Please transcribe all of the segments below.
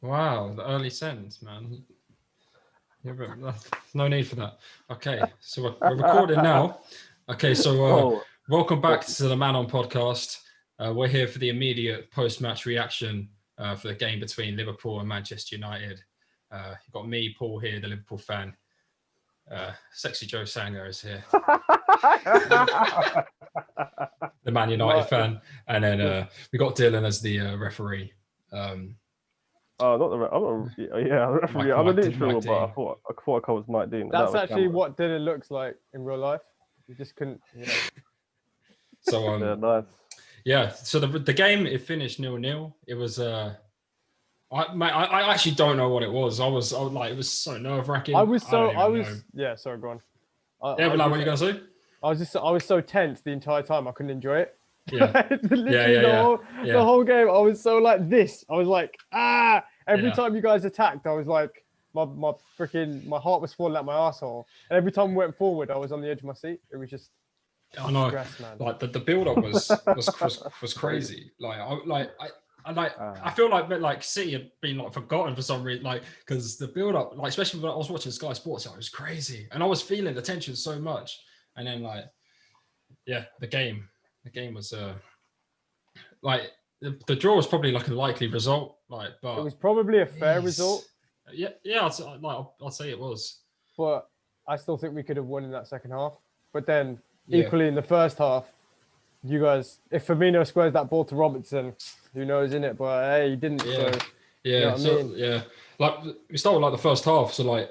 Wow, the early send, man. No need for that. Okay, so we're recording now. Okay, so welcome back to the Man On podcast. We're here for the immediate post-match reaction for the game between Liverpool and Manchester United. You've got me, Paul, here, the Liverpool fan. Sexy Joe Sanger is here, the Man United fan, and then we got Dylan as the referee. Not the referee. I'm a neutral, but I thought I covered Mike Dean. That's actually what Dylan looks like in real life. You just couldn't. So yeah, nice. Yeah. So the game, it finished 0-0. It was I actually don't know what it was. I was like, it was so nerve wracking. Yeah. Sorry, go on. What are you gonna say? I was so tense the entire time. I couldn't enjoy it. Yeah. The whole game, I was so like this. I was like, every time you guys attacked, I was like, my heart was falling out my asshole. And every time we went forward, I was on the edge of my seat. It was just, I know, stress, man. like the build up was crazy. I feel like City had been like forgotten for some reason, like because the build up, like especially when I was watching Sky Sports, it was crazy, and I was feeling the tension so much. And then the game was like the draw was probably like a likely result, but it was probably a fair result. Yeah, I'd say it was. But I still think we could have won in that second half. But then equally in the first half, you guys, if Firmino squares that ball to Robertson, who knows, innit? But hey, he didn't. Yeah. So, you know like we started like the first half, so like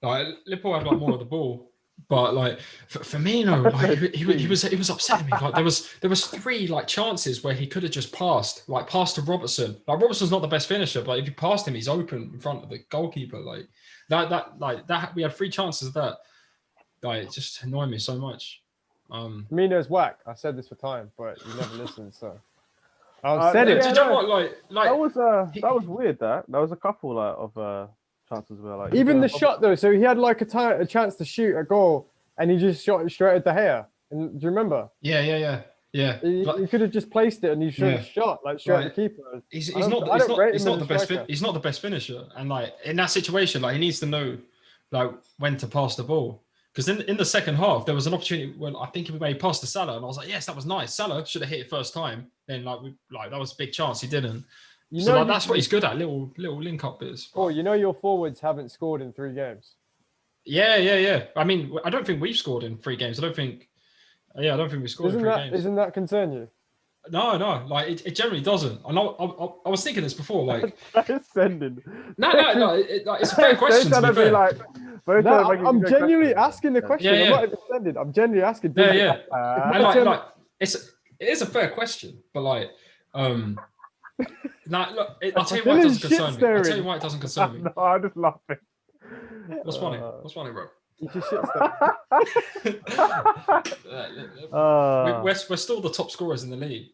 like Liverpool had like more of the ball. But like Firmino, like he was upsetting me. Like there was three like chances where he could have just passed to Robertson. Like Robertson's not the best finisher, but if you passed him, he's open in front of the goalkeeper. Like that we had three chances of that. Like it just annoyed me so much. Firmino's whack. I said this for time, but you never listened. So I said it. Did you know what? That was weird. There was a couple of chances where like even the shot though. So he had like a chance to shoot a goal, and he just shot it straight at De Gea. And do you remember? Yeah. He could have just placed it, and he should have shot like straight at the keeper. He's not the best finisher, and like in that situation, like he needs to know like when to pass the ball. Because in the second half, there was an opportunity when I think he made pass to Salah, and I was like, yes, that was nice. Salah should have hit it first time. Then that was a big chance. He didn't. That's what he's good at, little link up bits. Oh, your forwards haven't scored in 3 games. Yeah. I mean, I don't think we've scored in 3 games. I don't think we scored in 3 games. Doesn't that concern you? No. Like it generally doesn't. I was thinking this before. Like that is sending. No. It's a fair question. To be fair. I'm genuinely asking the question. Yeah. I'm not even sending. I'm genuinely asking. Yeah. And it is a fair question, but like look, I'll tell you why it doesn't concern me. I'll tell you why it doesn't concern me. No, I'm just laughing. What's funny? What's funny, bro? You just shit We're still the top scorers in the league.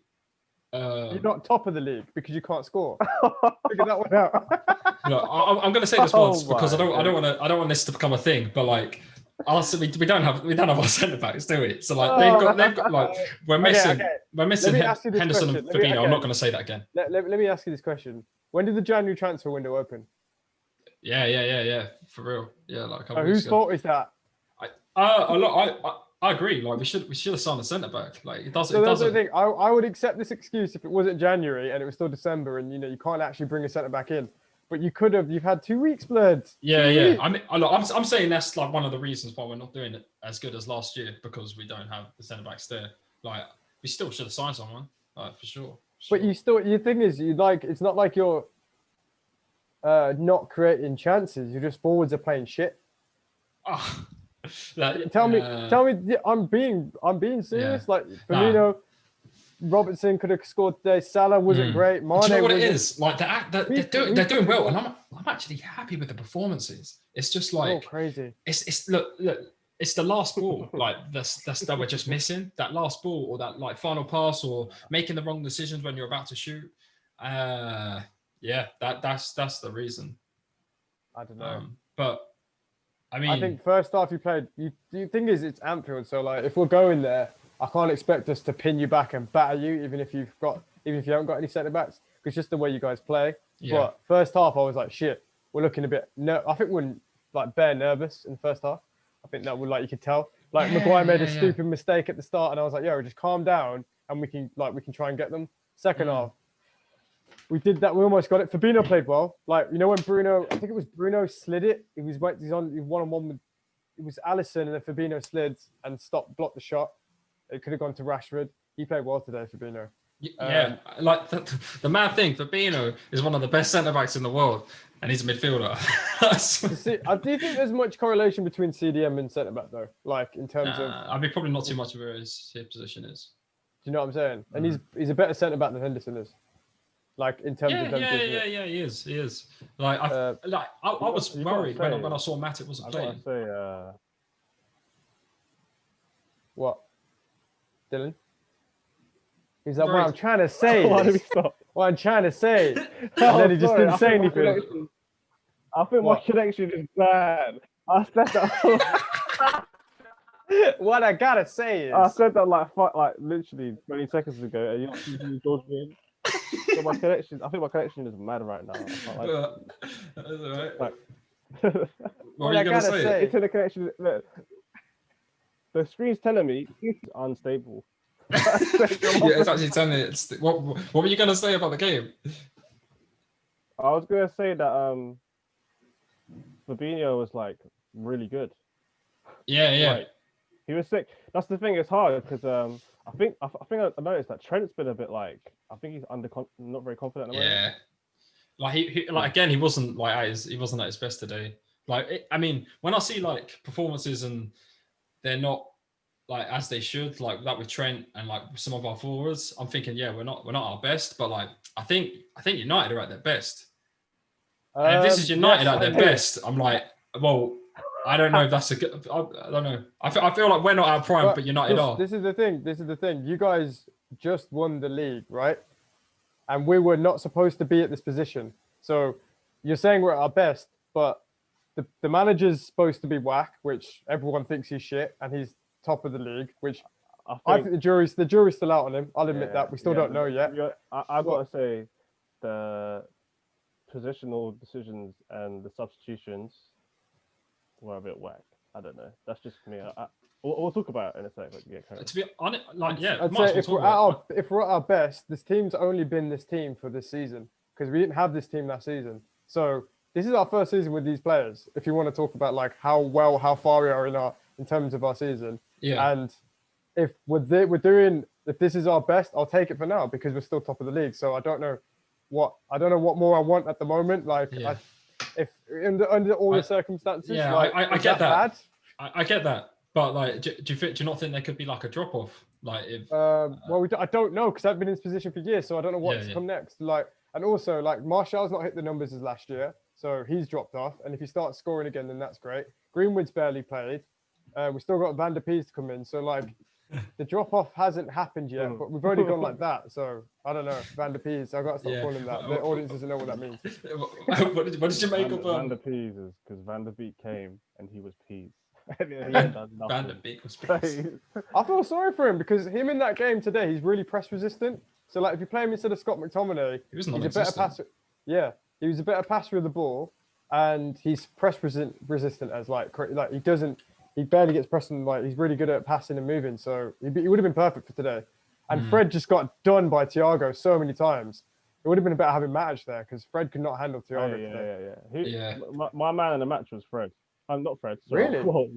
You're not top of the league because you can't score. Figure that one out. Look, I'm going to say this once because I don't want this to become a thing. But like, honestly, we don't have our centre backs, do we? So like they've got like we're missing Henderson and Fabinho. I'm not going to say that again. Let me ask you this question: when did the January transfer window open? Yeah, for real. Yeah, like whose fault is that? I agree. Like we should have signed a centre back. Like it doesn't. So that's the thing. I would accept this excuse if it wasn't January and it was still December, and you can't actually bring a centre back in. But you could have. You've had 2 weeks, blood. Yeah. I mean, I'm saying that's like one of the reasons why we're not doing it as good as last year because we don't have the centre backs there. Like we still should have signed someone, like for sure. But your thing is, it's not like you're not creating chances. Your just forwards are playing shit. Tell me. I'm being serious. Yeah. Like Firmino, Robertson could have scored today. Salah wasn't great. Mane, do you know what it is? Like they're doing well, and I'm actually happy with the performances. It's just like crazy. It's look. It's the last ball, like that's that we're just missing. That last ball, or that like final pass, or making the wrong decisions when you're about to shoot. That's the reason. I don't know, but. I think first half you played. The thing is, it's Anfield, so like if we're going there, I can't expect us to pin you back and batter you, even if you've got even if you haven't got any centre backs, because just the way you guys play. Yeah. But first half, I was like, shit, we're looking a bit. I think we're like bare nervous in the first half. I think that would like you could tell. Like Maguire made a stupid mistake at the start, and I was like, just calm down, and we can try and get them. Second half, we did that. We almost got it. Fabinho played well. Like when Bruno, I think it was Bruno slid it. He was one-on-one with. It was Alisson, and then Fabinho slid and blocked the shot. It could have gone to Rashford. He played well today, Fabinho. Yeah, like the mad thing, Fabinho is one of the best centre backs in the world, and he's a midfielder. Do you think there's much correlation between CDM and centre back though? Like in terms of, I mean, probably not too much of where his position is. Do you know what I'm saying? And he's a better centre back than Henderson is. Like in terms of them. Yeah, he is. Like I was worried when I saw Matip wasn't playing. What, Dylan? He's like, what I'm trying to say. What I'm trying to say. And then he just didn't say anything. I think my connection is bad. I said that. What I gotta say is. I said that like literally 20 seconds ago, and you're not using George Green. So I think my connection is mad right now. That's all right. What are you gonna say? Internet connection. Look, the screen's telling me it's unstable. It's actually telling me. What were you gonna say about the game? I was gonna say that Fabinho was like really good. Yeah. Like, he was sick. That's the thing. It's hard because I think I noticed that Trent's been a bit like, I think he's not very confident at the moment. Yeah. Like he again, he wasn't at his best today. Like I mean, when I see like performances and they're not like as they should, like that with Trent and like some of our forwards, I'm thinking, we're not our best, but like I think United are at their best. And if this is United at their best, I'm like, well, I don't know if that's a good. I don't know. I feel like we're not our prime, but United are. This is the thing. You guys just won the league, right? And we were not supposed to be at this position. So you're saying we're at our best, but the manager's supposed to be whack, which everyone thinks he's shit, and he's top of the league, which I think the jury's still out on him. I'll admit that. We still don't know yet. I've got to say the positional decisions and the substitutions were a bit whack. I don't know. That's just me. We'll talk about it in a second. To be honest, I'd say if we're at our best, this team's only been this team for this season because we didn't have this team last season. So this is our first season with these players. If you want to talk about like how far we are in terms of our season, and if if this is our best, I'll take it for now because we're still top of the league. So I don't know what more I want at the moment. Like if under all the circumstances, I get that. I get that. But like, do you not think there could be like a drop off? Like if I don't know because I've been in this position for years, so I don't know what's come next. Like, and also like Martial's not hit the numbers as last year, so he's dropped off. And if he starts scoring again, then that's great. Greenwood's barely played. We still got Van der Pees to come in, so like the drop off hasn't happened yet. But we've already gone like that, so I don't know. Van der Pees, I've got to stop calling that. The audience doesn't know what that means. what did you make of Van der Pees is because Van der Beek came and he was peas. Van der Beek was peas. I feel sorry for him because him in that game today, he's really press resistant. So like if you play him instead of Scott McTominay, he's a better passer. Yeah, he was a better passer of the ball, and he's press resistant as like he barely gets pressed, and like he's really good at passing and moving. So he would have been perfect for today. And Fred just got done by Thiago so many times. It would have been about having Matic there because Fred could not handle Thiago. Yeah. My man in the match was Fred. I'm not Fred. Sorry. Really? Whoa.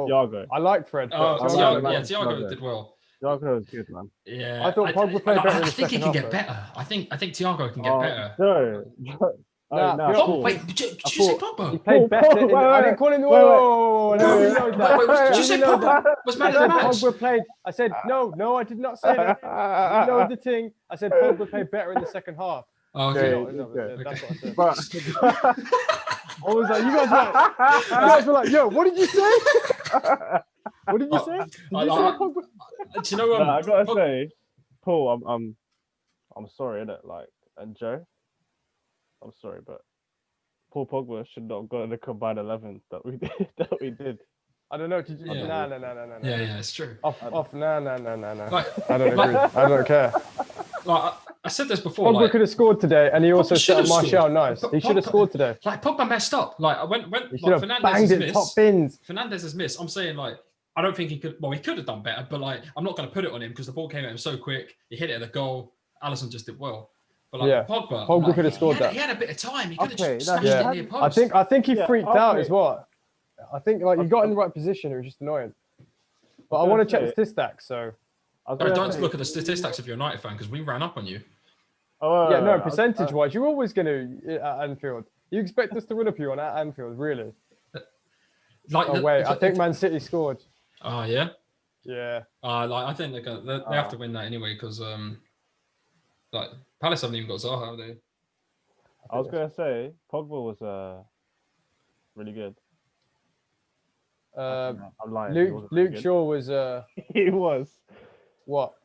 Thiago. I like Fred. Thiago did well. Thiago was good, man. Yeah, I thought Pogba played better. I think he can get better. I think Thiago can get better. No. Wait, did you say Pogba? He played better. I didn't call him. Did you say Pogba was man of the match? Pogba played. I said no. I did not say that. You know the thing. I said Pogba played better in the second half. Okay. That's what I said. I was like, you guys were like, yo, what did you say? What did you say? Did you say Pogba? Do you know what? I gotta say, Paul, I'm sorry, innit? Like, and Joe, I'm sorry, but Paul Pogba should not have got in the combined 11 that we did. I don't know. Did you? No. Yeah, it's true. Off. No. I don't agree. I don't care. I said this before. Pogba could have scored today, and he also set up Martial nice. He should have scored today. Like Pogba messed up. Like when he should have banged it top bins. Fernandez's miss. I'm saying like I don't think he could. Well, he could have done better, but like I'm not going to put it on him because the ball came at him so quick. He hit it at the goal. Alisson just did well. But like Pogba could have scored that. He had a bit of time. He could have just smashed it near post. I think he freaked out as well. I think like he got in the right position. It was just annoying. But I want to check the statistics. So don't look at the statistics if you're a United fan because we ran up on you. Percentage-wise, you're always going to at Anfield. You expect us to run up you on at Anfield, really? I think Man City scored. Oh yeah. Yeah. I think they have to win that anyway because like Palace haven't even got Zaha, have they? I was gonna say Pogba was really good. I'm lying. Luke Shaw was. He was. What?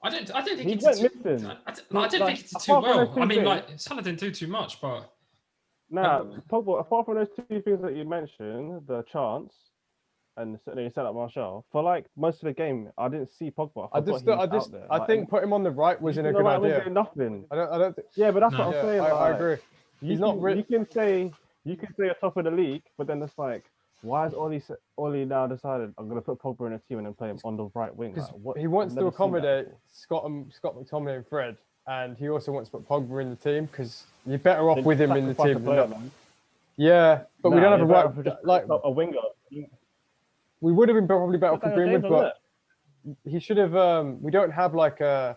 I didn't think he went missing. I didn't think he did too well. I mean, like Salah didn't do too much, but. Pogba. Apart from those two things that you mentioned, the chance and you set up Martial for like most of the game, I didn't see Pogba. I think put him on the right wasn't a good idea. Nothing. I don't think. Yeah, but that's what I'm saying. I agree. He's not. You can say you're top of the league, but then it's like, why has Oli now decided I'm going to put Pogba in a team and then play him on the right wing? Like, he wants to accommodate Scott McTominay and Fred, and he also wants to put Pogba in the team because you're better off with him in the team. Yeah, but we don't have a right a winger. We would have been probably better off with Greenwood, but he should have. We don't have like a.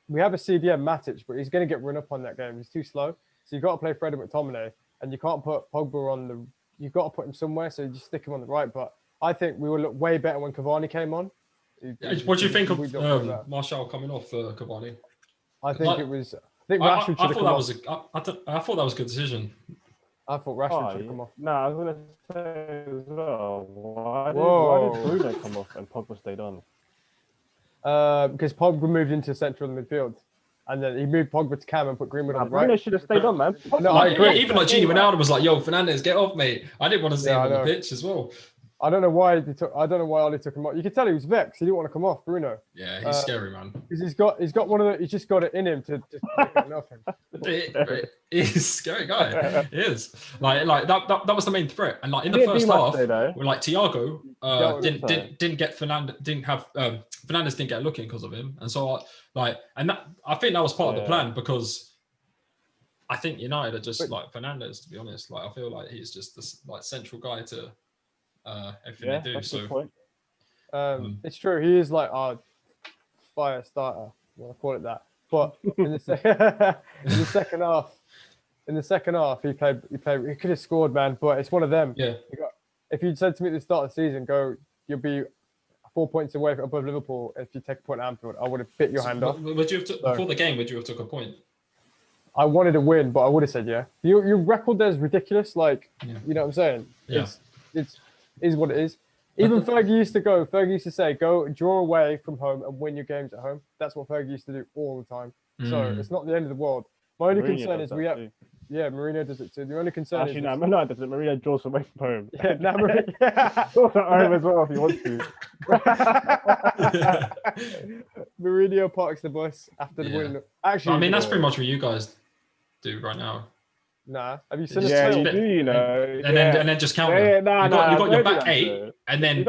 We have a CDM Matic, but he's going to get run up on that game. He's too slow, so you got to play Fred and McTominay, and you can't put Pogba on the. You've got to put him somewhere, so you just stick him on the right. But I think we will look way better when Cavani came on. What do you think of Martial coming off Cavani? I think it was. I think Rashford should have come off. I thought that was a good decision. I thought Rashford should have come off. No, I was going to say as well. Why did Bruno come off and Pogba stayed on? Because Pogba moved into central midfield. And then he moved Pogba to Cam and put Greenwood on the right. Bruno should have stayed on, man. No, I agree. Even like Gini Wijnaldum was like, "Yo, Fernandez, get off, mate." I didn't want to see him on the pitch as well. I don't know why Oli took him off. You could tell he was vexed. He didn't want to come off, Bruno. Yeah, he's scary, man. Because he's got one of the. He's just got it in him to just make nothing. He's a scary guy. He is. Like that was the main threat. And like in the first half, where like Thiago didn't get Fernandez, Fernandez didn't get looking because of him, and so I think that was part of the plan because I think United are just like Fernandez. To be honest, like I feel like he's just this like central guy to everything they do. So it's true. He is like our fire starter. Well, I call it that. But in the second half, he could have scored, man. But it's one of them. Yeah. If you'd said to me at the start of the season, you'll be 4 points away above Liverpool if you take a point at Anfield, I would have bit your hand off. Before the game, would you have took a point? I wanted to win, but I would have said yeah. Your record there is ridiculous. Like, you know what I'm saying? Yeah. It's is what it is. Even Fergie used to say, go draw away from home and win your games at home. That's what Fergie used to do all the time. So it's not the end of the world. My only concern is Mourinho does it too. The only concern is... Actually, no, does it. Mourinho draws away from home. Yeah, now Mourinho... draws at home as well if he wants to. Mourinho parks the bus after the win. Actually, I mean, that's pretty much what you guys do right now. Nah, have you seen us? Yeah, you do, you know. And then just count them. You got your back eight, though. And then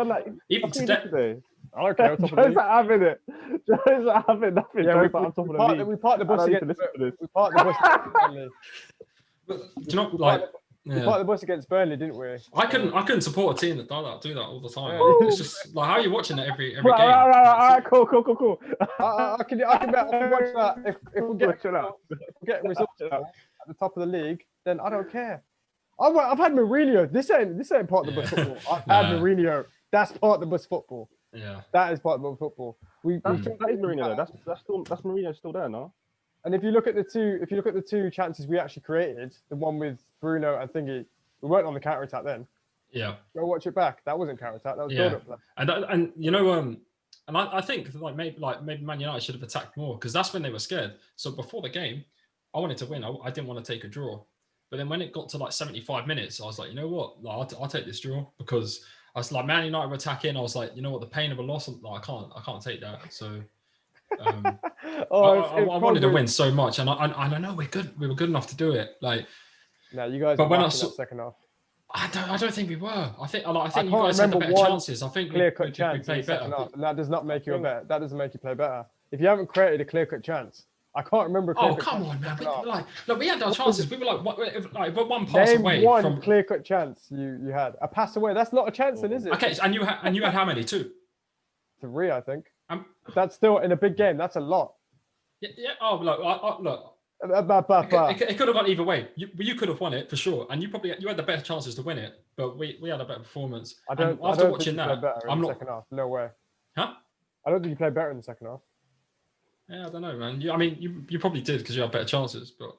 even today. I don't care. Joe's not having it. Joe's not having nothing. Yeah, we parked the bus against. We parked the bus against Burnley. Do you know, like we parked the bus against Burnley, didn't we? I couldn't support a team that do that all the time. It's just like how are you watching it every game? Right, cool. I can watch that if we get results at the top of the league. Then I don't care. I've had Mourinho. This ain't part of the bus football. I've had Mourinho. That's part of the bus football. Yeah, that is part of the football. That is Mourinho. That's Mourinho still there, no? And if you look at the two chances we actually created, the one with Bruno and Thingy, we weren't on the counter attack then. Yeah. Go watch it back. That wasn't counter attack. That was build up play. And you know and I think maybe Man United should have attacked more because that's when they were scared. So before the game, I wanted to win. I didn't want to take a draw. But then when it got to like 75 minutes, I was like, you know what? Like, I'll take this draw because I was like, Man United were attacking. I was like, you know what? The pain of a loss, like, I can't take that. So I wanted to win so much, and I know we were good enough to do it. Like, no, you guys. But when I that saw, second half, I don't think we were. I think you can't guys had the remember better one chances. I think clear-cut we chance in played the second better. half, and that does not make you better. That doesn't make you play better. If you haven't created a clear-cut chance, I can't remember. Oh, come on, man! Look, we had our chances. We were like one pass Name away one from clear-cut chance you had. A pass away. That's not a chance, then, is it? Okay, and you had how many? 2? 3, I think. That's still in a big game. That's a lot. Yeah. Oh, look. It could have gone either way. You could have won it for sure, and you had the better chances to win it. But we had a better performance. After watching that, I'm not. Second half. No way. Huh? I don't think you played better in the second half. Yeah, I don't know, man. I mean, you probably did because you had better chances, but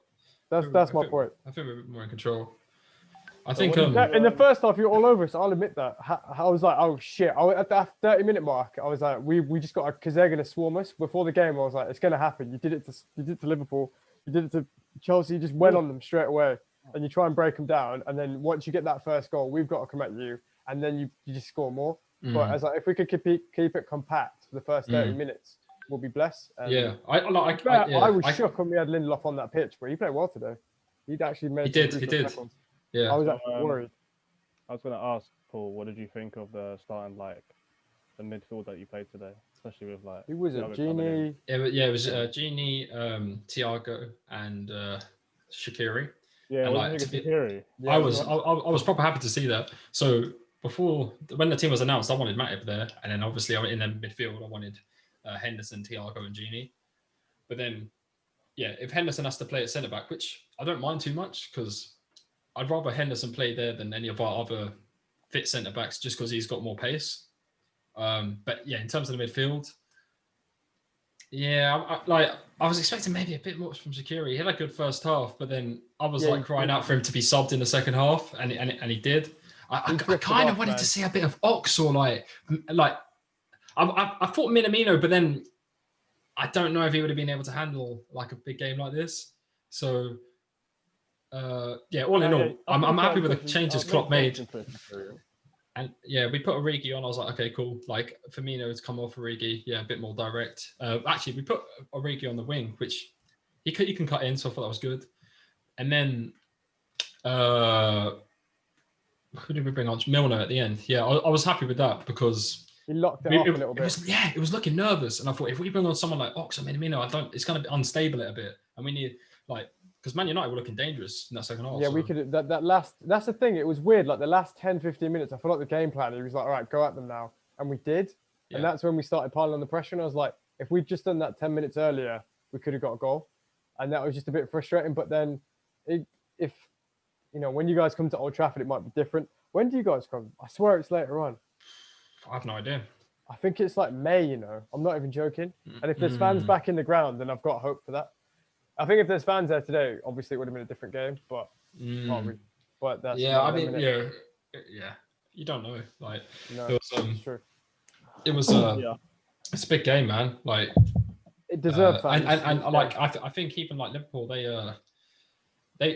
that's my point. I think we're more in control. I think in the first half you're all over us. I'll admit that. I was like, oh shit! At the 30-minute mark, I was like, we just got because they're gonna swarm us. Before the game, I was like, it's gonna happen. You did it to Liverpool. You did it to Chelsea. You just went on them straight away, and you try and break them down. And then once you get that first goal, we've got to come at you, and then you just score more. But as if we could keep it compact for the first 30 minutes, we'll be blessed. Yeah, I was shocked when we had Lindelof on that pitch, but he played well today. He'd actually made. He did. Yeah, I was actually worried. I was going to ask Paul, what did you think of the starting the midfield that you played today, especially with who was it? Genie. It was Genie, Thiago, and Shaqiri. Yeah, Shaqiri. I was proper happy to see that. So when the team was announced, I wanted Matip there, and then obviously in the midfield I wanted Henderson, Thiago, and Genie. But then, yeah, if Henderson has to play at centre back, which I don't mind too much because I'd rather Henderson play there than any of our other fit centre backs, just because he's got more pace. But yeah, in terms of the midfield, yeah, I was expecting maybe a bit more from Shaqiri. He had a good first half, but then I was crying out for him to be subbed in the second half, and he did. I kind of wanted to see a bit of Ox or I thought Minamino, but then I don't know if he would have been able to handle like a big game like this. So all in all, I'm happy with the changes Klopp made. And yeah, we put Origi on. I was like, okay, cool. Like Firmino's come off Origi, yeah, a bit more direct. Actually, we put Origi on the wing, which he can cut in, so I thought that was good. And then who did we bring on? Milner at the end. Yeah, I was happy with that because he locked it up a little bit. It was looking nervous, and I thought if we bring on someone like Ox or Minamino, it's going to be unstable a bit, and we need because Man United were looking dangerous in that second half. Yeah, we could. That last. That's the thing. It was weird. Like the last 10, 15 minutes, I felt like the game plan. He was like, "All right, go at them now," and we did. Yeah. And that's when we started piling on the pressure. And I was like, "If we'd just done that 10 minutes earlier, we could have got a goal." And that was just a bit frustrating. But then, if when you guys come to Old Trafford, it might be different. When do you guys come? I swear it's later on. I have no idea. I think it's like May. I'm not even joking. And if there's fans back in the ground, then I've got hope for that. I think if there's fans there today, obviously it would have been a different game, but that's you don't know. Like no, it was, it's true. It was it's a big game, man. Like it deserved fans. And I think even like Liverpool, they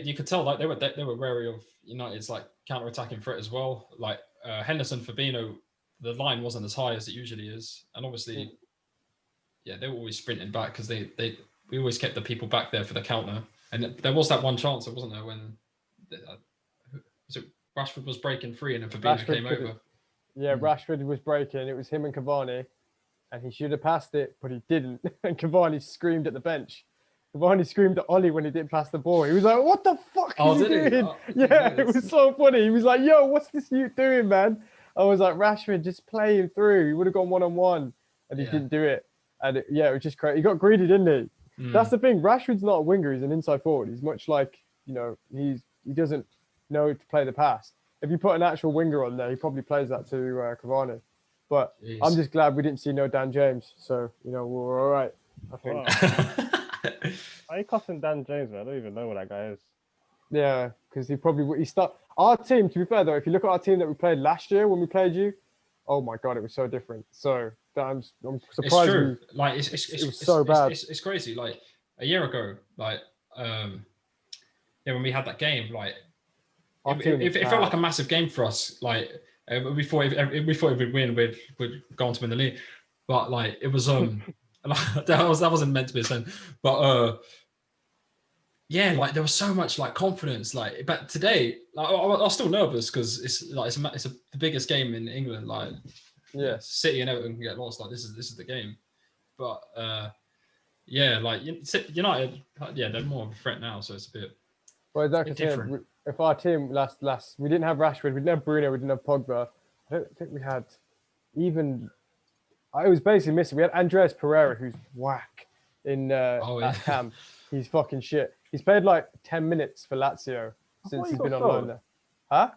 you could tell like they were wary of United's like counter-attacking threat as well. Like Henderson, Fabinho, the line wasn't as high as it usually is, and obviously, they were always sprinting back because we always kept the people back there for the counter. And there was that one chance, wasn't there, when Rashford was breaking free and then Fabinho came over. Yeah, Rashford was breaking. It was him and Cavani, and he should have passed it, but he didn't. And Cavani screamed at the bench. Cavani screamed at Ollie when he didn't pass the ball. He was like, "What the fuck are you doing?" It was so funny. He was like, "Yo, what's this you doing, man?" I was like, "Rashford, just play him through. He would have gone one-on-one." And he didn't do it. And it was just crazy. He got greedy, didn't he? That's the thing. Rashford's not a winger. He's an inside forward. He's much like, he doesn't know to play the pass. If you put an actual winger on there, he probably plays that to Cavani. But I'm just glad we didn't see no Dan James. So, we're all right, I think. Wow. Are you cussing Dan James, man? I don't even know what that guy is. Yeah, because our team, to be fair, though, if you look at our team that we played last year when we played you, oh my God, it was so different. So I'm surprised. It's true. It was so bad. It's crazy. Like a year ago, when we had that game, it felt like a massive game for us. Like we thought if we'd win, we'd go on to win the league. But it was that wasn't meant to be a sentence, but yeah, like there was so much like confidence. Like, but today, like, I was still nervous because it's the biggest game in England. Like, Yeah. City and Everton can get lost. Like, this is the game. But yeah, like United, yeah, they're more of a threat now, so it's a bit. Well, like I said, if our team last, we didn't have Rashford, we didn't have Bruno, we didn't have Pogba. I don't think we had even. I was basically missing. We had Andreas Pereira, who's whack at Cam. He's fucking shit. He's played like 10 minutes for Lazio since he's been on loan there. Huh?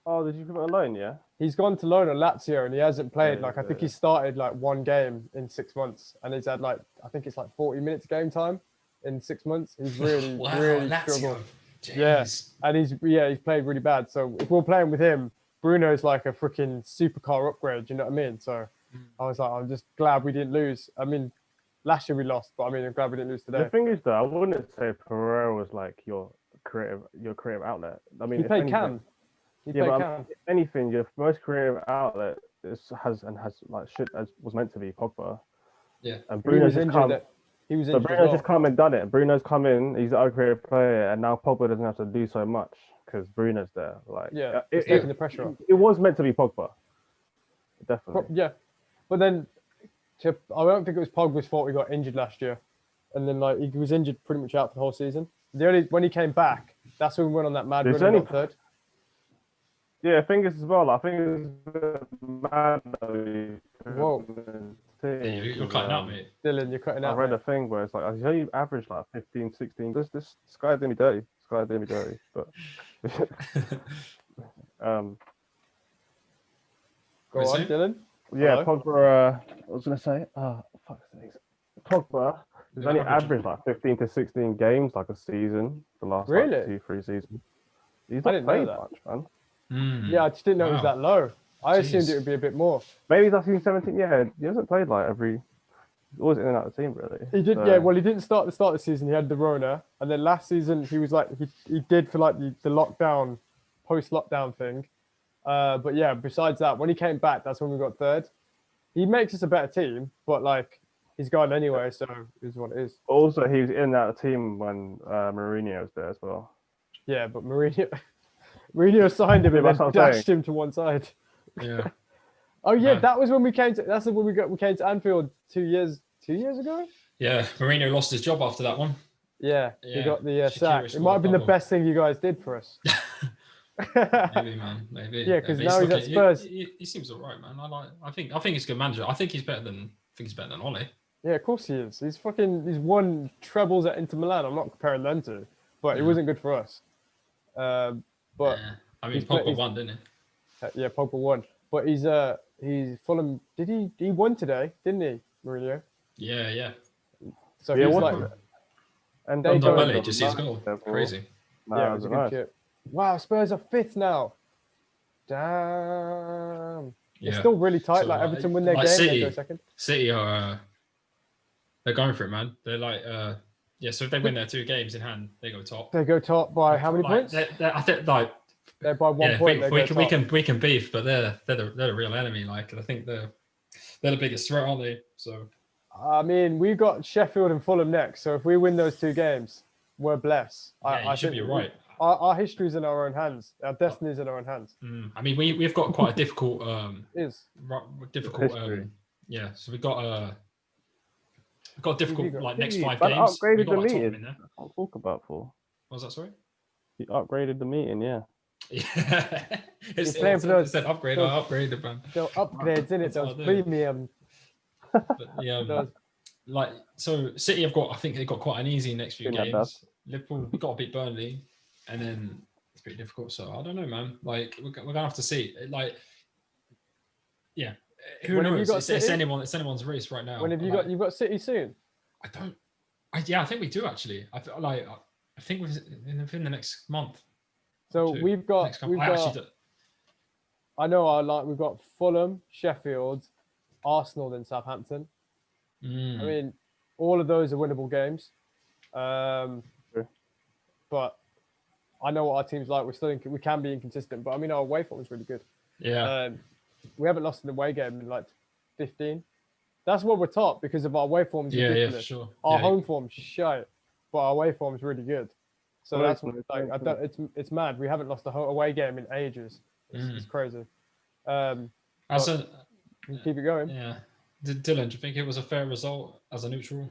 Oh, did you put him on loan? Yeah. He's gone to loan on Lazio and he hasn't played. I think he started like one game in 6 months, and he's had like I think it's like 40 minutes game time in 6 months. He's really really struggled. Yeah, and he's played really bad. So if we're playing with him, Bruno's like a freaking supercar upgrade. You know what I mean? So I was like, I'm just glad we didn't lose. I mean, last year we lost, but I mean, I'm glad we didn't lose today. The thing is, though, I wouldn't say Pereira was like your creative outlet. I mean, he played Cam. If anything, your most creative outlet was meant to be Pogba. Yeah, and Bruno's just come. He was injured. So Bruno's just come and done it. Bruno's come in. He's our creative player, and now Pogba doesn't have to do so much because Bruno's there. Like, it's taking the pressure off. It was meant to be Pogba. Definitely. Yeah, but then I don't think it was Pogba's fault he got injured last year, and then like he was injured pretty much out for the whole season. When he came back, that's when we went on that mad run and got third. Yeah, I think it's as well. I think it's mad. Whoa. You're cutting out, mate. Dylan, you're cutting out. I read a thing where it's like, I you average like 15, 16. This guy did me dirty. But go on, Dylan. Yeah, Pogba. I was gonna say, fuck sakes. Pogba has only averaged like 15 to 16 games like a season the last like 2-3 seasons. He's not played much, man. Yeah, I just didn't know it was that low. I assumed it would be a bit more. Maybe he's like 17. Yeah, he hasn't played like he's always in and out of the team, really. He did, yeah. Well, he didn't start of the season. He had the Rona, and then last season he was like he did for like the lockdown, post-lockdown thing. But yeah, besides that, when he came back, that's when we got third. He makes us a better team, but like he's gone anyway, so it is what it is. Also, he was in and out of the team when Mourinho was there as well. Yeah, but Mourinho signed him and then dashed him to one side. Yeah. Oh yeah, that was when we came to. That's when we came to Anfield 2 years ago. Yeah, Mourinho lost his job after that one. Yeah, he got the sack. It might have been the best thing you guys did for us. Maybe, man. Maybe. Yeah, because now he's at Spurs. He seems alright, man. I think he's a good manager. I think he's better than Ole. Yeah, of course he is. He's won trebles at Inter Milan. I'm not comparing them to, but it wasn't good for us. But I mean, Pogba won, didn't he? Yeah, Pogba won. But he's Fulham. Did he won today? Didn't he, Mourinho? Yeah. So he's like, and Dembele just his goal. Crazy. Yeah, it was a good kit. Wow, Spurs are fifth now. Damn. Yeah. It's still really tight. So, like Everton win their game, they go second. City are they're going for it, man. They're like so if they win their 2 games in hand, they go top. They go top by how many points? I think like they're by 1 point. We can beef, but they're the real enemy. Like I think they're the biggest threat, aren't they? So I mean, we've got Sheffield and Fulham next. So if we win those 2 games, we're blessed. I should be right. Our history's in our own hands. Our destiny's in our own hands. I mean, we've got quite a difficult difficult so we've got a difficult next 5 games. Upgraded the meeting. I'll talk about for. What was that? Sorry. He upgraded the meeting. Yeah. Yeah. It's playing for those. Said upgrade. I upgraded, man. So upgrades in it. Those premium. But, like so, City have got. I think they've got quite an easy next few games. Liverpool, we've got to beat Burnley, and then it's pretty difficult. So I don't know, man. Like we're gonna have to see. Like, yeah, who knows? It's anyone's race right now. When have you've got City soon? I think we do actually. I think within the next month. So we've got. I know. We've got Fulham, Sheffield, Arsenal, then Southampton. I mean, all of those are winnable games. But I know what our team's like. We can be inconsistent, but I mean, our away form is really good. Yeah. We haven't lost an away game in like 15. That's what we're top because of our away form's Yeah, ridiculous. for sure. Our Yeah, home form's shite, but our away form's really good. So Well, that's what, like it's mad. We haven't lost a whole away game in ages. It's crazy. As a, keep it going. yeah. Dylan, do you think it was a fair result as a neutral?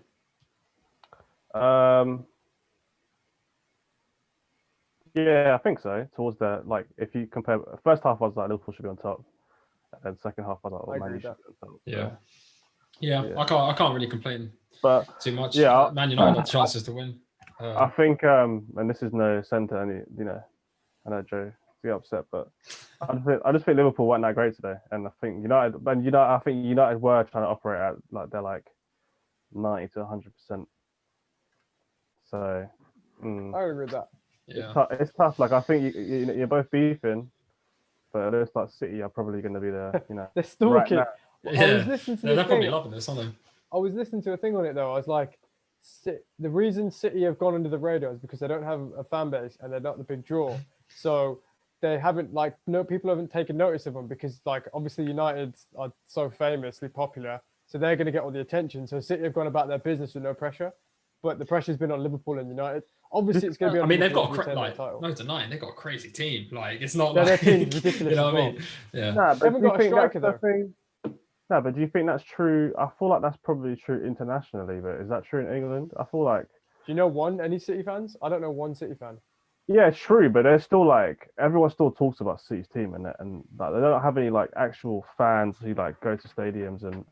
Yeah, I think so. Towards the like, if you compare, first half I was like Liverpool should be on top, and then second half I was like, Man U should be on top. Yeah. So, Yeah, I can't really complain but too much. yeah, Man United had chances to win. I think, and this is no centre, I know Joe get upset, but I just think Liverpool weren't that great today, and I think United, I think United were trying to operate at like they're like 90 to 100%. So I agree with that. Yeah, it's tough. Like I think you're both beefing, but it looks like City are probably going to be there. They're stalking. Right I was listening to they're probably loving this, aren't they? I was listening to a thing on it though. I was like, the reason City have gone under the radar is because they don't have a fan base and they're not the big draw. So they haven't people haven't taken notice of them because like obviously United are so famously popular, so they're going to get all the attention. So City have gone about their business with no pressure, but the pressure's been on Liverpool and United. Obviously, it's going to be. I mean, they've got no denying they've got a crazy team. Like it's not their like team's ridiculous. You know what I mean? Yeah. Nah, they haven't got a striker though. No, but do you think that's true? I feel like that's probably true internationally, but is that true in England? I feel like. Do you know any City fans? I don't know one City fan. Yeah, it's true, but they're still like everyone still talks about City's team and like they don't have any like actual fans who like go to stadiums and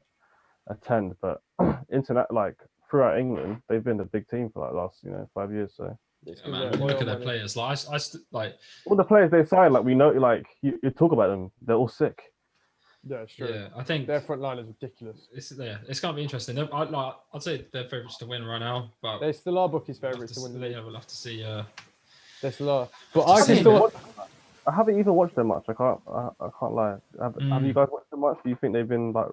attend. But like throughout England, they've been a big team for like last 5 years. So yeah, man, look at their players. Like like all the players they sign, like we know, like you talk about them, they're all sick. Yeah, it's true. Yeah, I think their front line is ridiculous. It's going to be interesting. I'd say they're favourites to win right now, but they still are bookies favourites to win the league. Yeah, we'll have to see. They still are. But I haven't even watched them much. I can't lie. Have you guys watched them much? Do you think they've been like?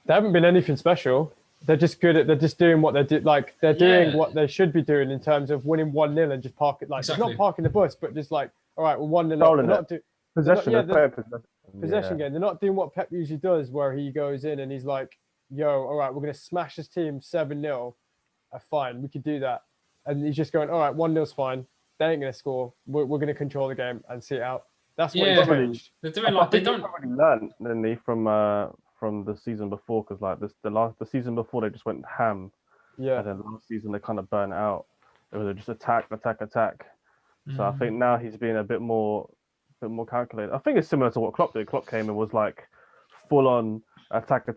They haven't been anything special. They're just good at. They're just doing what they do. Like they're doing what they should be doing in terms of winning 1-0 and just park it. Like exactly. It's not parking the bus, but just like all right, we're 1-0. Possession game. They're not doing what Pep usually does, where he goes in and he's like, "Yo, all right, we're gonna smash this team 7-0. Fine, we could do that." And he's just going, "All right, 1-0's fine. They ain't gonna score. We're gonna control the game and see it out." That's what he's changed. They're doing like they don't already learn, didn't they, from the season before? Because like the season before they just went ham. Yeah. And then last season they kind of burnt out. It was just attack. So I think now he's being a bit more calculated. I think it's similar to what Klopp did. Klopp came and was like full on attack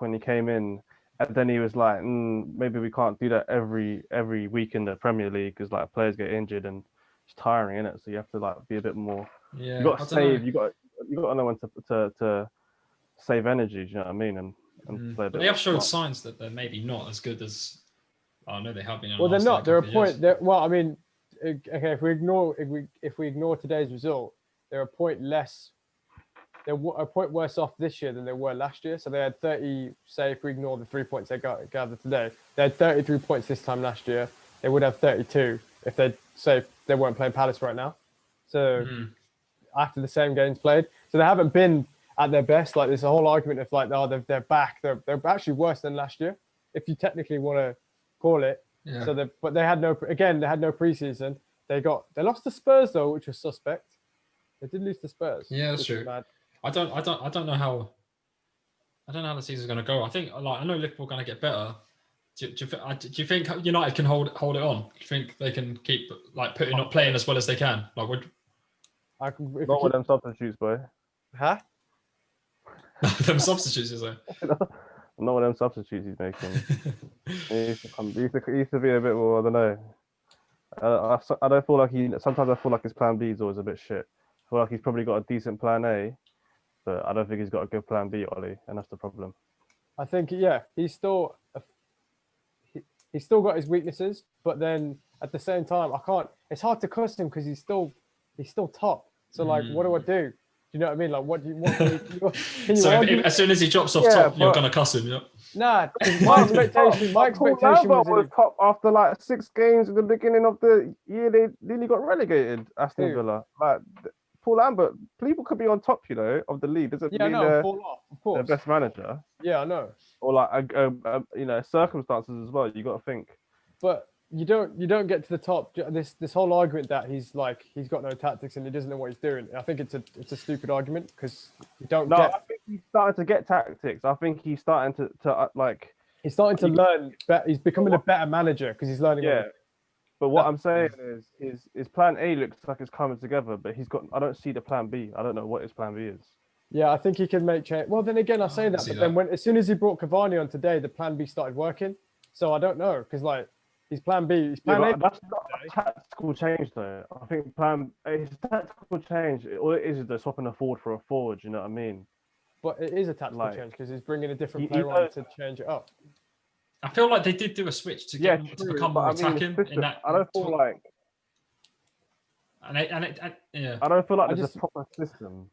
when he came in, and then he was like, maybe we can't do that every week in the Premier League because like players get injured and it's tiring, isn't it? So you have to like be a bit more. Yeah, you got to save. You got to know when to save energy. Do you know what I mean? And play a bit. But they have shown signs that they're maybe not as good as. I know they have been. Well, they're not. They're a point. Well, I mean, okay. If we ignore today's result. They're a point less. They're a point worse off this year than they were last year. So they had 30. Say if we ignore the 3 points they gathered today, they had 33 points this time last year. They would have 32 if they weren't playing Palace right now. So after the same games played, so they haven't been at their best. Like there's a whole argument of like, oh, they're back. They're actually worse than last year, if you technically want to call it. Yeah. So but they had no preseason. They lost to Spurs though, which was suspect. They did lose to Spurs. Yeah, that's true. I don't know how the season's going to go. I think I know Liverpool are going to get better. Do you think United can hold it on? Do you think they can keep like playing as well as they can? Like not with them substitutes, boy. Huh? Them substitutes, is there? Not with them substitutes he's making. he used to be a bit more. I don't know. I don't feel like sometimes I feel like his plan B is always a bit shit. I feel like he's probably got a decent plan A, but I don't think he's got a good plan B, Ollie, and that's the problem. I think he's still got his weaknesses, but then at the same time it's hard to cuss him because he's still top. So like, what do I do? Do you know what I mean? Like, what can you so as soon as he drops off top, you're gonna cuss him, yeah? Nah, my expectation was top after like 6 games at the beginning of the year. They nearly got relegated. Aston Villa, like Paul Lambert, people could be on top, you know, of the league. Doesn't mean fall off, of course. the best manager. Yeah, I know. Or like, you know, circumstances as well. You got to think. But you don't get to the top. This whole argument that he's got no tactics and he doesn't know what he's doing. I think it's a stupid argument because you don't. No, I think he's starting to get tactics. I think he's starting to like. He's starting to learn. He's becoming a better manager because he's learning. Yeah. But what I'm saying is his plan A looks like it's coming together, but I don't see the plan B. I don't know what his plan B is. Yeah, I think he can make change. Well, then again, I say that, but then as soon as he brought Cavani on today, the plan B started working. So I don't know because like his plan B, his plan A. That's not a tactical change though. I think his tactical change. All it is they're swapping a forward for a forward. You know what I mean? But it is a tactical change because he's bringing a different player on to change it up. I feel like they did do a switch to get him to become more attacking. I don't feel like. Yeah. I don't feel like there's a proper system.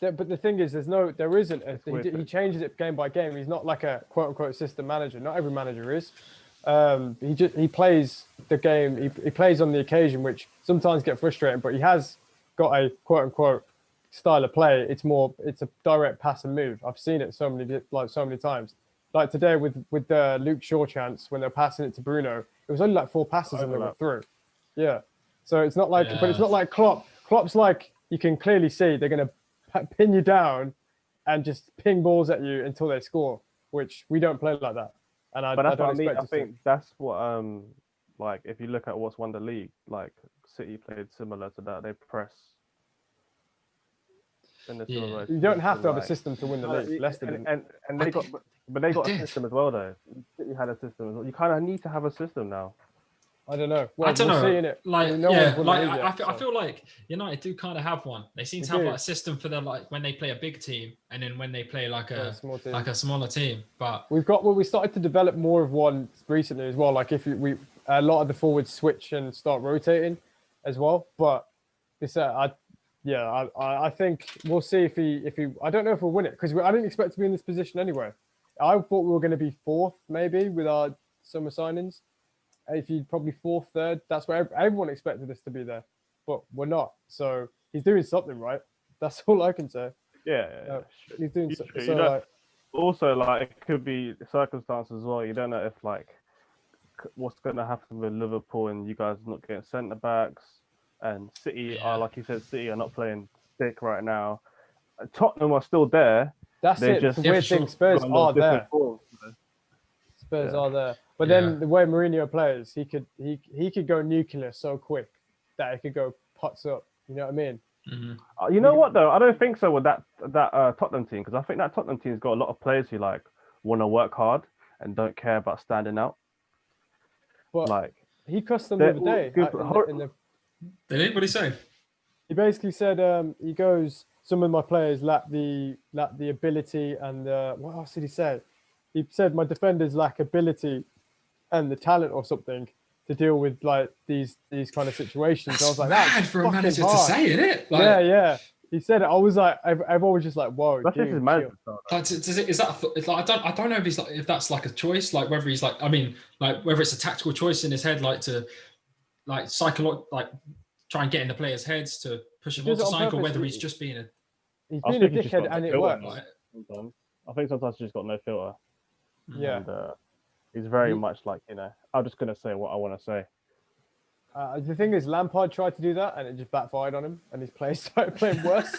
But the thing is, there isn't. He changes it game by game. He's not like a quote unquote system manager. Not every manager is. He plays the game. He plays on the occasion, which sometimes get frustrating. But he has got a quote unquote style of play. It's a direct pass and move. I've seen it so many times. Like today with the Luke Shaw chance when they're passing it to Bruno, it was only like 4 passes and they were through. Yeah. So it's not like, but it's not like Klopp. Klopp's like, you can clearly see they're going to pin you down and just ping balls at you until they score, which we don't play like that. And I don't expect I think that's what, like, if you look at what's won the league, like City played similar to that. They press. You don't have to have a system to win the league. Leicester didn't. And they got, but they got a system as well, though. City had a system as well. You kind of need to have a system now. I don't know. I don't know. It. Like, I feel like United do kind of have one. They seem to have like a system for their like when they play a big team and then when they play like a smaller team. But we started to develop more of one recently as well. Like if a lot of the forwards switch and start rotating as well. But this I think we'll see if he. I don't know if we'll win it because I didn't expect to be in this position anyway. I thought we were going to be 4th maybe with our summer signings. If you probably 4th, 3rd, that's where everyone expected us to be there, but we're not. So he's doing something right. That's all I can say. Yeah. He's doing something. So like, also, like it could be circumstances as well. You don't know if like what's going to happen with Liverpool and you guys not getting centre backs. And City are, like you said, City are not playing thick right now. Tottenham are still there. That's it. The weird thing, Spurs are there. Spurs are there. But then the way Mourinho plays, he could go nuclear so quick that it could go pots up. You know what I mean? Mm-hmm. You know what though? I don't think so with that Tottenham team because I think that Tottenham team's got a lot of players who like want to work hard and don't care about standing out. But like he cussed them the other day. Did what he say? He basically said he goes, some of my players lack the ability and what else did he say? He said my defenders lack ability and the talent or something to deal with like these kind of situations. I was like, that's bad for a manager hard to say, isn't it? Like, yeah. He said it. I was like, everyone was just like, whoa. That's his manager. I don't know if he's like if that's like a choice, like whether he's like like whether it's a tactical choice in his head, like to like try and get in the players' heads to push them onto something, or whether he's just being a dickhead and it works. I think sometimes he's just got no filter. Yeah. And he's very much like, I'm just going to say what I want to say. The thing is, Lampard tried to do that and it just backfired on him and his players started playing worse.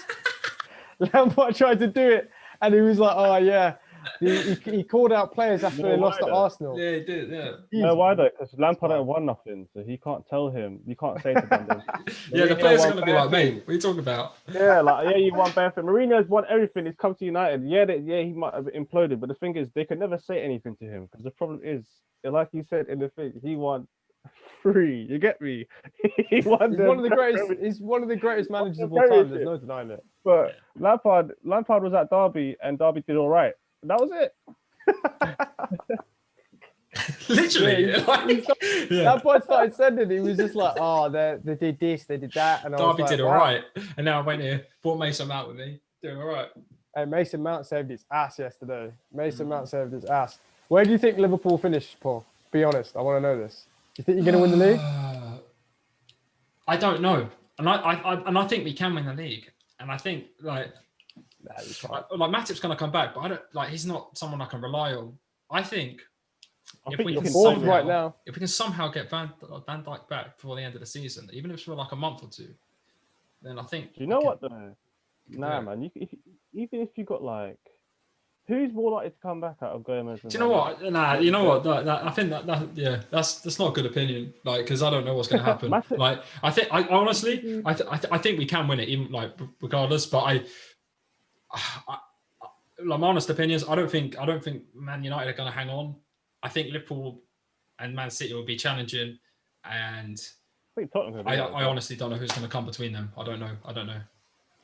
Lampard tried to do it and he was like, oh, yeah. He called out players after they lost to Arsenal. Yeah, he did, yeah. No, why though? Because Lampard ain't won nothing, so he can't tell him. You can't say to them. Yeah, the players are going to be like, mate, what are you talking about? Yeah, you won benefit. Mourinho's won everything. He's come to United. Yeah, he might have imploded, but the thing is, they could never say anything to him because the problem is, like you said in the thing, he won 3. You get me? He won. He's one of the greatest. He's one of the greatest managers of all time. There's no denying it. But Lampard was at Derby, and Derby did all right. That was it. Literally, that boy started sending. He was just like, "Oh, they did this, they did that," and Derby did all right. And now I went here, brought Mason Mount with me, doing all right. Hey, Mason Mount saved his ass yesterday. Mount saved his ass. Where do you think Liverpool finished, Paul? Be honest, I want to know this. Do you think you're going to win the league? I don't know. And I think we can win the league. And I think like Matip's going to come back, but I don't like he's not someone I can rely on. I think if we can somehow get Van Dijk back before the end of the season, even if it's for like a month or two, then I think. Do you know what though? Nah, man. Even if you got like, who's more likely to come back out of Gomez? Do you know what? Nah, you know what? I think that's not a good opinion. Like, because I don't know what's going to happen. Like, I think we can win it, even like regardless. But my honest opinion is I don't think Man United are going to hang on. I think Liverpool and Man City will be challenging, and I honestly don't know who's going to come between them. I don't know.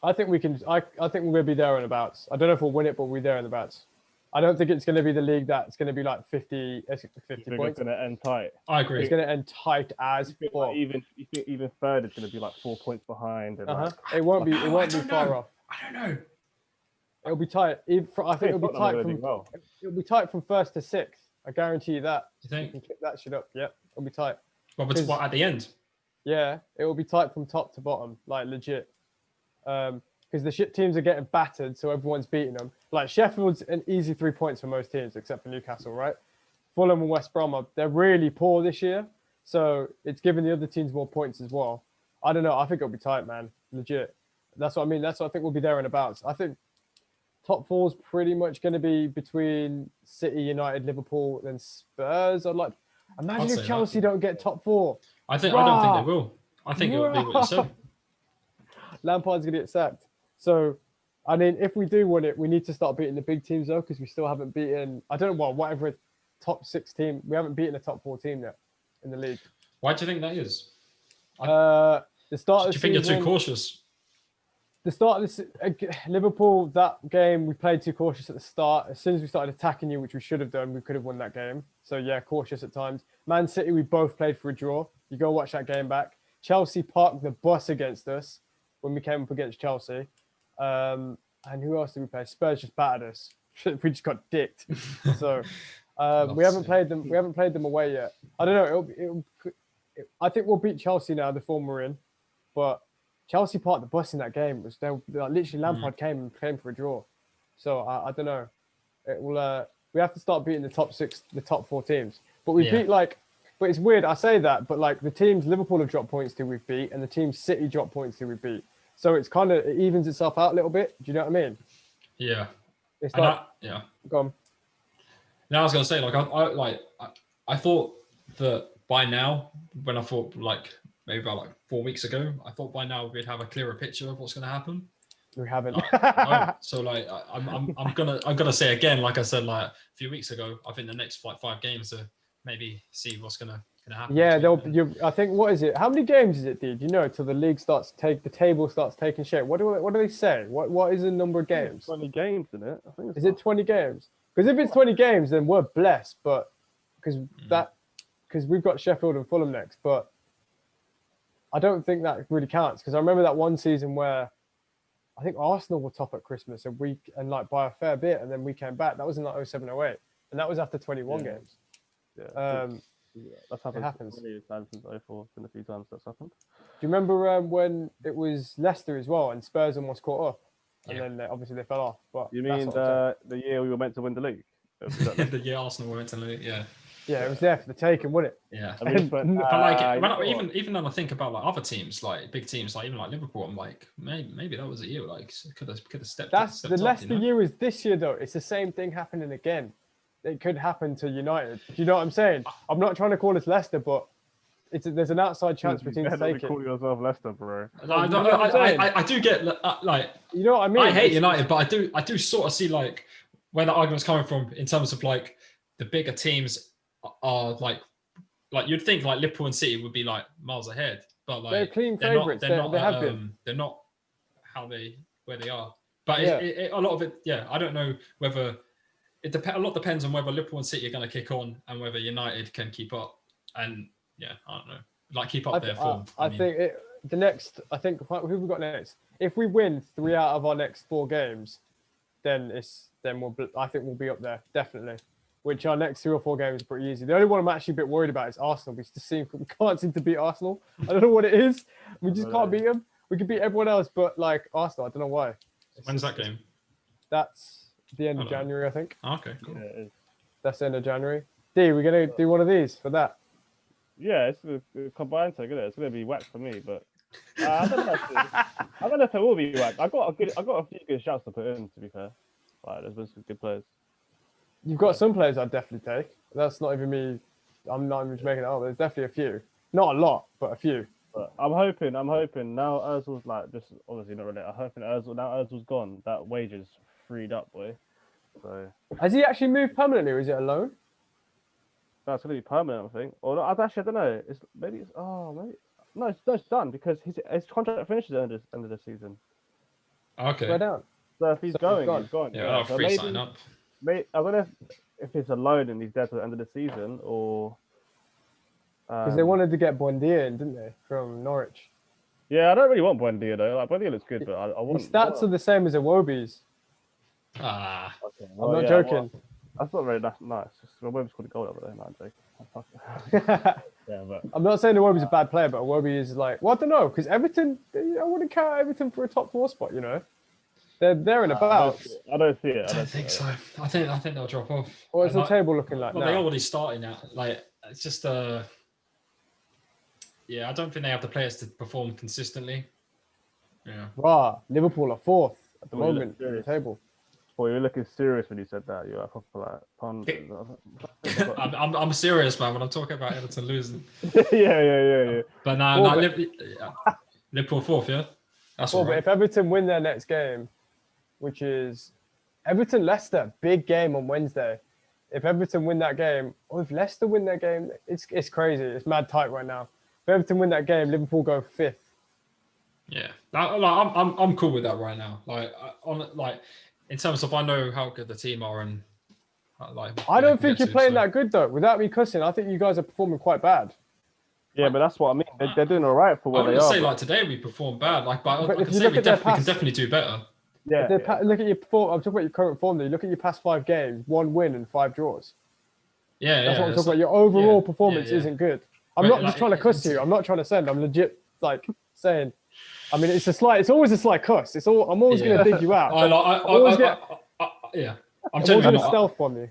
I think we can. I think we're going to be there and abouts. I don't know if we'll win it, but we'll be there and abouts. I don't think it's going to be the league that's going to be like 50 points. It's going to end tight. I agree. It's going to end tight as fuck. Like even third is going to be like 4 points behind. And it won't be far off. I don't know. It'll be tight. I think it'll be tight it'll be tight from first to sixth. I guarantee you that. You think? You can kick that shit up. Yeah, it'll be tight. Well, but what at the end? Yeah, it will be tight from top to bottom, like legit. Because the shit teams are getting battered, so everyone's beating them. Like Sheffield's an easy 3 points for most teams, except for Newcastle, right? Fulham and West Brom they're really poor this year, so it's giving the other teams more points as well. I don't know. I think it'll be tight, man. Legit. That's what I mean. That's what I think we'll be there and abouts. I think top four is pretty much going to be between City, United, Liverpool, then Spurs. Imagine if Chelsea don't get top four. I don't think they will. I think it will be what you said. Lampard's going to get sacked. So, I mean, if we do win it, we need to start beating the big teams though, because we still haven't beaten. I don't know whatever top 6 team. We haven't beaten a top 4 team yet in the league. Why do you think that is? The start. Do you think you're too cautious? The start of this Liverpool, that game, we played too cautious at the start. As soon as we started attacking you, which we should have done, we could have won that game. So yeah, cautious at times. Man City, we both played for a draw. You go watch that game back. Chelsea parked the bus against us when we came up against Chelsea. And who else did we play? Spurs just battered us. We just got dicked. So we haven't played them. We haven't played them away yet. I don't know. I think we'll beat Chelsea now, the form we're in. But Chelsea parked the bus in that game. It was literally Lampard came for a draw. So I don't know. It will. We have to start beating the top 6, the top 4 teams. But we beat but it's weird. I say that, but like the teams Liverpool have dropped points to, we've beat, and the teams City dropped points to, we beat. So it's kind of, it evens itself out a little bit. Do you know what I mean? Yeah. It's like, Go on. Now I was gonna say, I thought that by now, when I thought maybe about 4 weeks ago, I thought by now we'd have a clearer picture of what's gonna happen. We haven't. So I'm gonna say again, like I said a few weeks ago, I think the next 5 games to maybe see what's gonna happen. Yeah, I think, what is it? How many games is it, dude? You know, till the league the table starts taking shape. What do they say? What is the number of games? 20 games, isn't it? I think is it 20 games? Because if it's 20 games, then we're blessed. But because we've got Sheffield and Fulham next, but I don't think that really counts. Because I remember that one season where I think Arsenal were top at Christmas and by a fair bit, and then we came back. That was in 07-08, and that was after 21 games. Yeah. That's happened. It happens. Many times since 04. Been a few times that's happened. Do you remember when it was Leicester as well, and Spurs almost caught up, and then obviously they fell off? But you mean the year we were meant to win the league? The year Arsenal were meant to win, yeah. Yeah, it was there for the taking, wasn't it? Yeah. I mean, but even when I think about other teams, big teams, even Liverpool, I'm like, maybe that was a year could have stepped. That's the Leicester year is this year though. It's the same thing happening again. It could happen to United. Do you know what I'm saying? I'm not trying to call us Leicester, but there's an outside chance for teams to take it. Call yourself Leicester, bro. I do get you know what I mean. I hate United, but I do sort of see where the argument's coming from in terms of the bigger teams are you'd think Liverpool and City would be miles ahead, but they're clean favourites. They have been. They're not where they are. But a lot of it, I don't know whether. A lot depends on whether Liverpool and City are going to kick on and whether United can keep up. And I don't know, keep up their form. I think who have we got next? If we win 3 out of our next 4 games, then I think we'll be up there definitely. which our next 3 or 4 games are pretty easy. The only one I'm actually a bit worried about is Arsenal. We can't seem to beat Arsenal. I don't know what it is. We just can't beat them. We can beat everyone else, but like Arsenal, I don't know why. When's that game? That's the end of January, I think. Oh, okay, cool. Yeah, it is. That's the end of January. D, we're gonna do one of these for that. Yeah, it's a combined thing, isn't it? It's gonna be whack for me, but I don't know. I don't know if it will be whack. I got a few good shouts to put in. To be fair, like there's been some good players. You've got some players I'd definitely take. That's not even me. I'm not even just making it up. There's definitely a few. Not a lot, but a few. But I'm hoping now Ozil's like just obviously not really. I'm hoping Ozil's gone. That wages freed up, boy. So Has he actually moved permanently, or is it a loan? that's gonna be permanent, I think. Or I don't know. Maybe no, it's done because his contract finishes at the end of the season. Okay. Swear down. So if he's going, he's gone. Yeah, I'll so free sign up. I don't know if it's a loan and he's there to the end of the season or. Because they wanted to get Buendia in, didn't they, from Norwich? Yeah, I don't really want Buendia though. Like Buendia looks good, but I want. His stats are the same as Iwobi's. Okay, I'm not joking. That's not very nice. Iwobi's called a goal over there. No, I'm joking. Yeah, but I'm not saying Iwobi's a bad player, but Iwobi is like, well, I don't know, because Everton, I wouldn't count Everton for a top 4 spot, you know? They're there and about. I don't see it. I don't think so. I think they'll drop off. What's the table looking like now? They're already starting now. Like, it's just yeah, I don't think they have the players to perform consistently. Yeah. Wow, Liverpool are 4th at the moment in the table. Well, you're looking serious when you said that. You're proper like I'm serious, man, when I'm talking about Everton losing. yeah. But no, Liverpool 4th, yeah? That's all right. But if Everton win their next game, which is Everton-Leicester, big game on Wednesday. If Everton win that game, or if Leicester win that game, it's crazy. It's mad tight right now. If Everton win that game, Liverpool go 5th. Yeah, I'm cool with that right now. Like in terms of I know how good the team are and I don't think you're playing that good though. Without me cussing, I think you guys are performing quite bad. Yeah, but that's what I mean. They're doing all right for where they are. I wouldn't say like today we performed bad. Like, but if you look at we can definitely do better. Yeah. Look at your form. I'm talking about your current form. Though. You look at your past 5 games: 1 win and 5 draws. Yeah, that's what I'm talking about. Your overall performance isn't good. I'm not just trying to cuss you. I'm not trying to send. I'm legit like saying. I mean, it's always a slight cuss. I'm always going to dig you out. Yeah. I'm always going to stealth bomb you.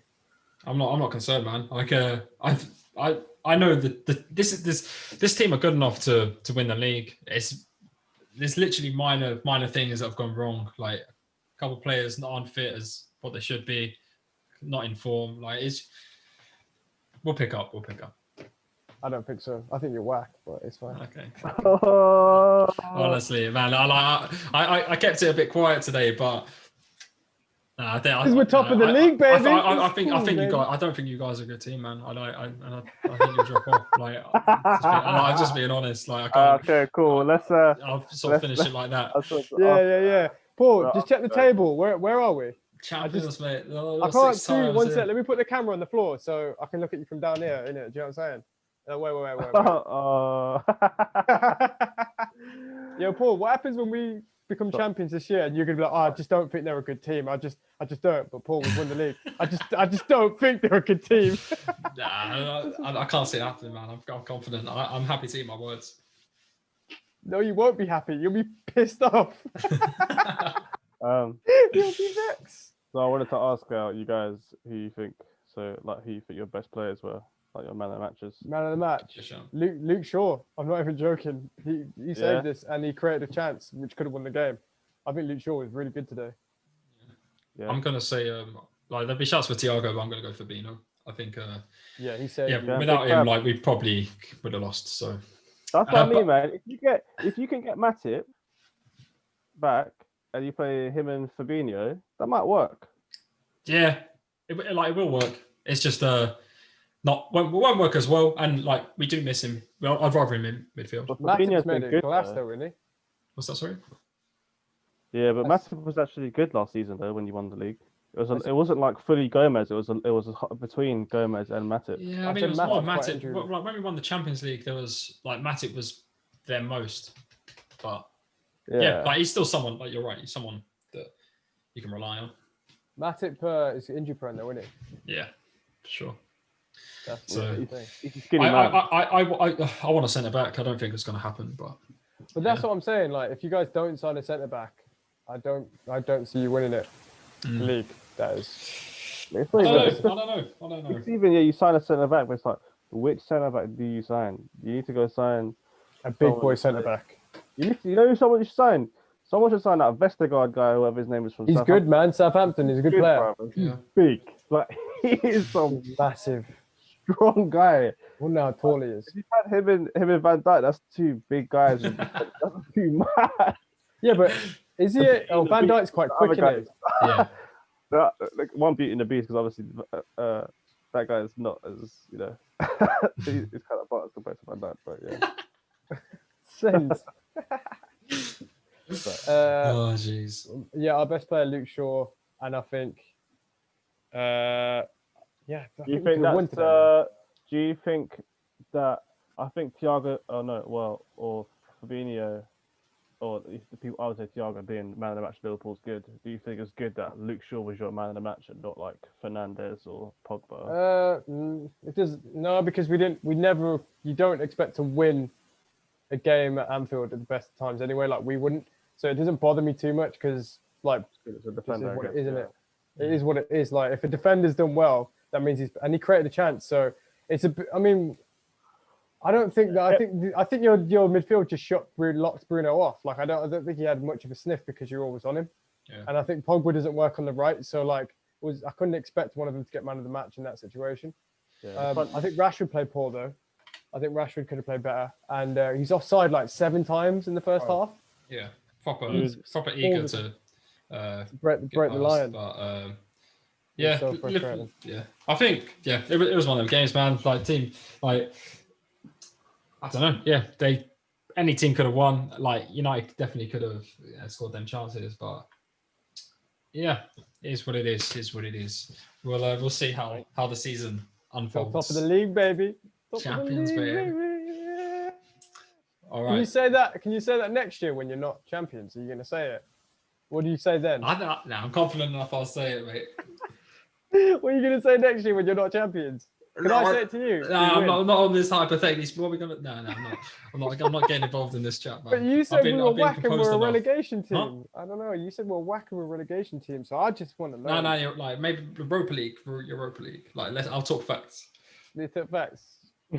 I'm not concerned, man. Like, I know that this team are good enough to win the league. There's literally minor things that have gone wrong. Like a couple of players not unfit as what they should be, not in form. Like we'll pick up. I don't think so. I think you're whack, but it's fine. Okay. Honestly, man, I kept it a bit quiet today, but I think because we're top of the league, baby. I think you guys. I don't think you guys are a good team, man. I think you'll drop off. Like, I'm just being honest. Like, I can't. Okay, cool. I'll sort of finish it like that. Yeah. Paul, just check the table. Where are we? Champions, mate. I can't see. One sec. Let me put the camera on the floor so I can look at you from down here. Innit? Do you know what I'm saying? Wait. Yo, Paul, what happens when we become champions this year and you're gonna be like, I just don't think they're a good team. I just don't. But Paul, we've won the league. I just don't think they're a good team. I can't see it happening, man. I'm confident. I'm happy to eat my words. No, you won't be happy. You'll be pissed off. You'll be vexed. So I wanted to ask you guys who you think your best players were. Like your man of the matches. Man of the match. Luke Shaw. I'm not even joking. He saved this and he created a chance which could have won the game. I think Luke Shaw was really good today. Yeah. I'm gonna say there'll be shots for Thiago, but I'm gonna go for Bino. I think he saved. Yeah, without him, we probably would have lost. So that's what I mean, man. If you can get Matip back and you play him and Fabinho, that might work. Yeah, it will work. It's just won't work as well, and we do miss him. Well, I'd rather him in midfield. But Fabinho's made it class though, really. What's that? Sorry. Yeah, but Matip was actually good last season though when you won the league. It wasn't like fully Gomez. It was between Gomez and Matip. Yeah, I mean it was more Matip. When we won the Champions League, there was Matip was their most, but he's still someone. You're right, he's someone that you can rely on. Matip is injury prone though, isn't he? Yeah. sure. That's So, the thing. He's a skinny I man. want a centre back. I don't think it's going to happen, but That's what I'm saying. Like, if you guys don't sign a centre back, I don't see you winning it. The league. That is. It's I not even, don't know. it's even you sign a centre back, but it's like, which centre back do you sign? You need to go sign A big boy centre back. you know who someone you should sign? Someone should sign that Vestergaard guy, whoever his name is from He's good, man. Southampton. He's a good player. Bro. He's big. Like, he is some Massive. strong guy. I wonder how tall he is. If you had him and Van Dijk, that's two big guys. That's too mad. Yeah, but is he? Van Dijk's quite quick, isn't he? Yeah. Like, one beauty and the beast, because obviously that guy is not as, you know, he's kind of butters compared to Van Dijk, but yeah. Sense. Oh jeez. Yeah, our best player, Luke Shaw, and I think, yeah. Do you think that's? Do you think that? I think Thiago. Oh no, well, or Fabinho, or the people. I would say Thiago being man of the match. Liverpool's good. Do you think it's good that Luke Shaw was your man of the match and not like Fernandes or Pogba? It does no, because we never. You don't expect to win a game at Anfield at the best times anyway. Like, we wouldn't. So it doesn't bother me too much, because like, It's a defender, this is what it is, I guess, isn't it? It is what it is. Like, if a defender's done well, that means he created a chance. So it's I mean, I don't think that. I think your midfield just locked Bruno off. Like, I don't think he had much of a sniff, because you're always on him. Yeah. And I think Pogba doesn't work on the right. So like, I couldn't expect one of them to get man of the match in that situation. Yeah. I think Rashford played poor though. I think Rashford could have played better, and he's offside like 7 times in the first half. Yeah. Proper to eager to break the line. But yeah, so frustrating. yeah. I think it was one of them games, man. Like, team, like, I don't know. Yeah, any team could have won. Like, United definitely could have scored them chances, but yeah, it is what it is. It's what it is. We'll see how the season unfolds. Top of the league, baby. Champions, baby. All right. Can you say that next year when you're not champions? Are you going to say it? What do you say then? I'm confident enough. I'll say it, mate. What are you going to say next year when you're not champions? Can I say it to you? No, I'm not on this hypothetical. What are we gonna? No, I'm not. I'm not getting involved in this chat, man. But you said we were whack and we're a enough. relegation team. Huh? I don't know. You said we're whack and we're a relegation team. So I just want to know. No, you're like, maybe Europa League. Like, I'll talk facts. You took facts.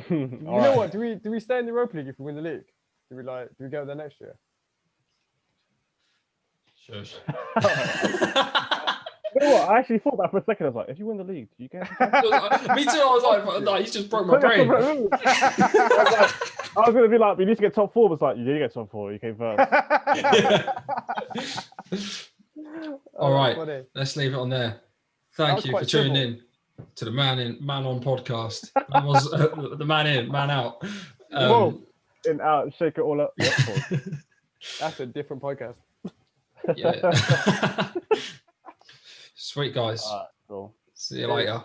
You know what? Do we stay in the Europa League if we win the league? Do we go there next year? Shush. You know what? I actually thought that for a second. I was like, if you win the league, do you get? Me too. I was like, no, he's just broke my brain. I was gonna be like, we need to get top 4. But it's like, you didn't get top 4. You came first. All right, let's leave it on there. Thank you for tuning in to the Man On podcast. That was the Man In, Man Out. In, out, shake it all up. That's a different podcast. Yeah. Sweet, guys. All right, cool. See you later.